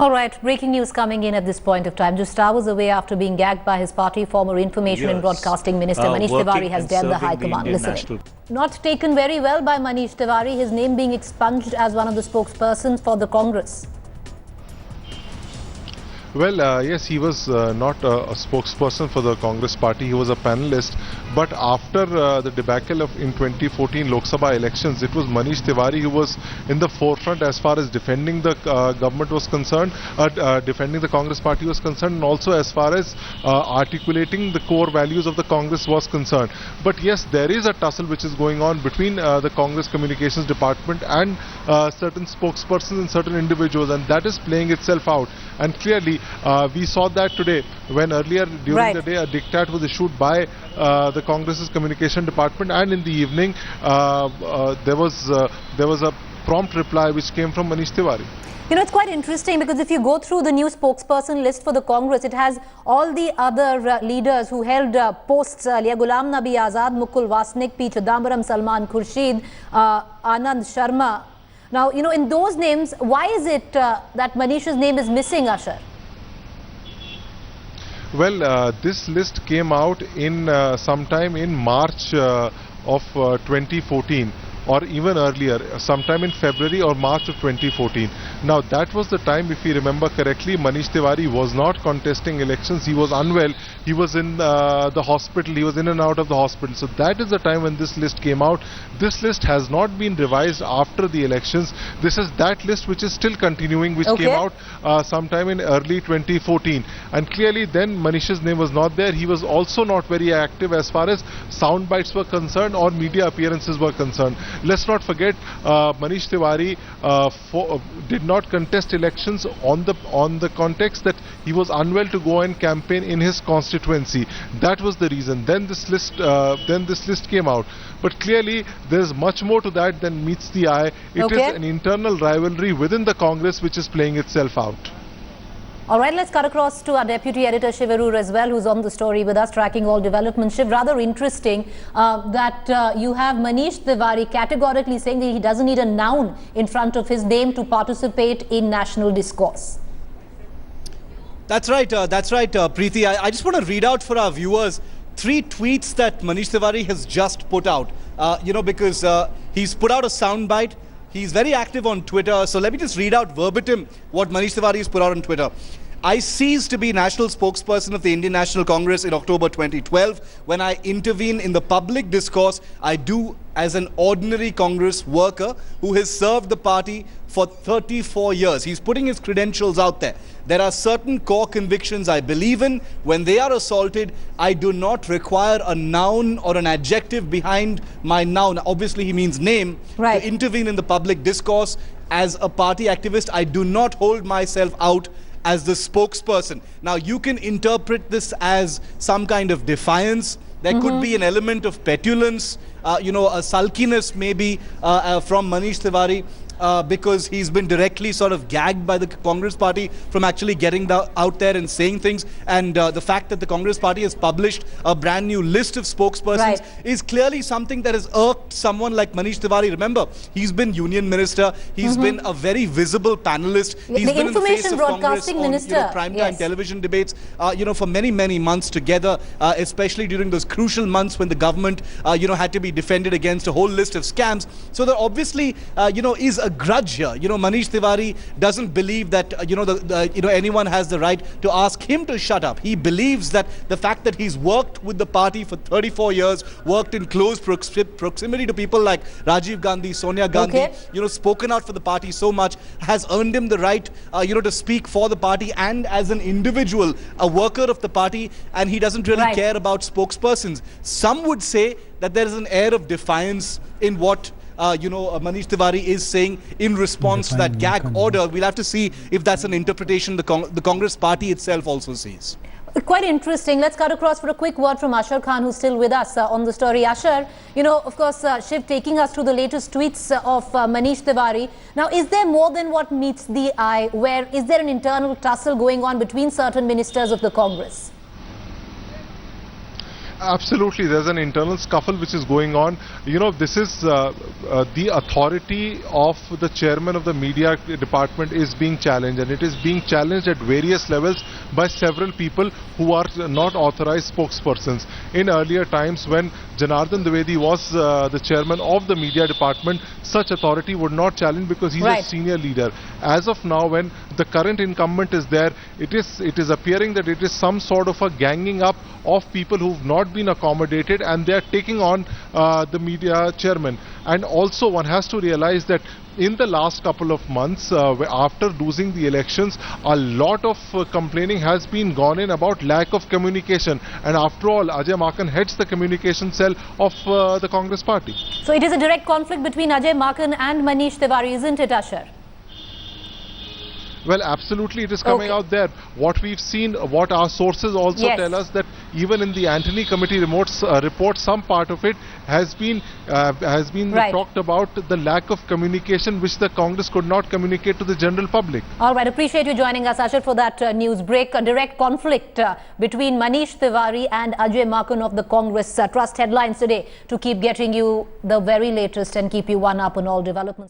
All right, breaking news coming in at this point of time. Just hours away after being gagged by his party, former Information and Broadcasting Minister Manish Tiwari has dared the High Command. Listening. Not taken very well by Manish Tiwari, his name being expunged as one of the spokespersons for the Congress. Well, yes, he was not a spokesperson for the Congress party. He was a panelist. But after the debacle in 2014 Lok Sabha elections, it was Manish Tiwari who was in the forefront as far as defending the government was concerned, defending the Congress party was concerned, and also as far as articulating the core values of the Congress was concerned. But yes, there is a tussle which is going on between the Congress Communications Department and certain spokespersons and certain individuals, and that is playing itself out. And clearly, we saw that today when earlier during the day a diktat was issued by the Congress's Communication Department, and in the evening there was a prompt reply which came from Manish Tiwari. You know, it's quite interesting because if you go through the new spokesperson list for the Congress, it has all the other leaders who held posts earlier: Ghulam Nabi Azad, Mukul Wasnik, P. Chidambaram, Salman Khurshid, Anand Sharma. Now, you know, in those names, why is it that Manish's name is missing, Ashar? Well, this list came out in sometime in March of 2014. Or even earlier, sometime in February or March of 2014. Now, that was the time, if you remember correctly, Manish Tiwari was not contesting elections. He was unwell. He was in the hospital. He was in and out of the hospital. So that is the time when this list came out. This list has not been revised after the elections. This is that list which is still continuing, which came out sometime in early 2014. And clearly then Manish's name was not there. He was also not very active as far as sound bites were concerned or media appearances were concerned. Let's not forget, Manish Tiwari did not contest elections on the context that he was unwell to go and campaign in his constituency. That was the reason. Then this list came out. But clearly, there is much more to that than meets the eye. It is an internal rivalry within the Congress which is playing itself out. All right, let's cut across to our deputy editor Shiv Arur as well, who's on the story with us, tracking all developments. Shiv, rather interesting that you have Manish Tiwari categorically saying that he doesn't need a noun in front of his name to participate in national discourse. That's right, Preeti. I just want to read out for our viewers 3 tweets that Manish Tiwari has just put out. Because he's put out a soundbite. He's very active on Twitter. So let me just read out verbatim what Manish Tiwari has put out on Twitter. I ceased to be national spokesperson of the Indian National Congress in October 2012. When I intervene in the public discourse, I do as an ordinary Congress worker who has served the party for 34 years. He's putting his credentials out there. There are certain core convictions I believe in. When they are assaulted, I do not require a noun or an adjective behind my noun. Obviously, he means name. To intervene in the public discourse as a party activist. I do not hold myself out as the spokesperson. Now, you can interpret this as some kind of defiance. There could be an element of petulance, a sulkiness maybe from Manish Tiwari. Because he's been directly sort of gagged by the Congress party from actually getting out there and saying things. And the fact that the Congress party has published a brand new list of spokespersons is clearly something that has irked someone like Manish Tiwari. Remember, he's been union minister. He's been a very visible panelist. He's been in the face of Congress on primetime television debates, for many, many months together, especially during those crucial months when the government, had to be defended against a whole list of scams. So there obviously, is a grudge here. Manish Tiwari doesn't believe that anyone has the right to ask him to shut up. He believes that the fact that he's worked with the party for 34 years, worked in close proximity to people like Rajiv Gandhi, Sonia Gandhi, spoken out for the party so much, has earned him the right to speak for the party and as an individual, a worker of the party, and he doesn't really care about spokespersons. Some would say that there is an air of defiance in what Manish Tiwari is saying in response to that gag order. We'll have to see if that's an interpretation the Congress party itself also sees. Quite interesting. Let's cut across for a quick word from Ashar Khan, who's still with us on the story. Ashar, of course, Shiv taking us through the latest tweets of Manish Tiwari. Now, is there more than what meets the eye? Is there an internal tussle going on between certain ministers of the Congress? Absolutely, there's an internal scuffle which is going on. You know, this is the authority of the chairman of the media department is being challenged, and it is being challenged at various levels by several people who are not authorized spokespersons. In earlier times, when Janardhan Dwivedi was the chairman of the media department, such authority would not challenge because he's a senior leader. As of now, when the current incumbent is there, it is appearing that it is some sort of a ganging up of people who've not been accommodated, and they are taking on the media chairman. And also one has to realize that in the last couple of months, after losing the elections, a lot of complaining has been gone in about lack of communication. And after all, Ajay Maken heads the communication cell of the Congress party. So it is a direct conflict between Ajay Maken and Manish Tiwari, isn't it, Ashar? Well, absolutely, it is coming out there. What we've seen, what our sources also tell us, that even in the Antony Committee report, some part of it has been talked about the lack of communication which the Congress could not communicate to the general public. All right, appreciate you joining us, Ashar, for that news break. A direct conflict between Manish Tiwari and Ajay Maken of the Congress. Trust headlines today to keep getting you the very latest and keep you one up on all developments.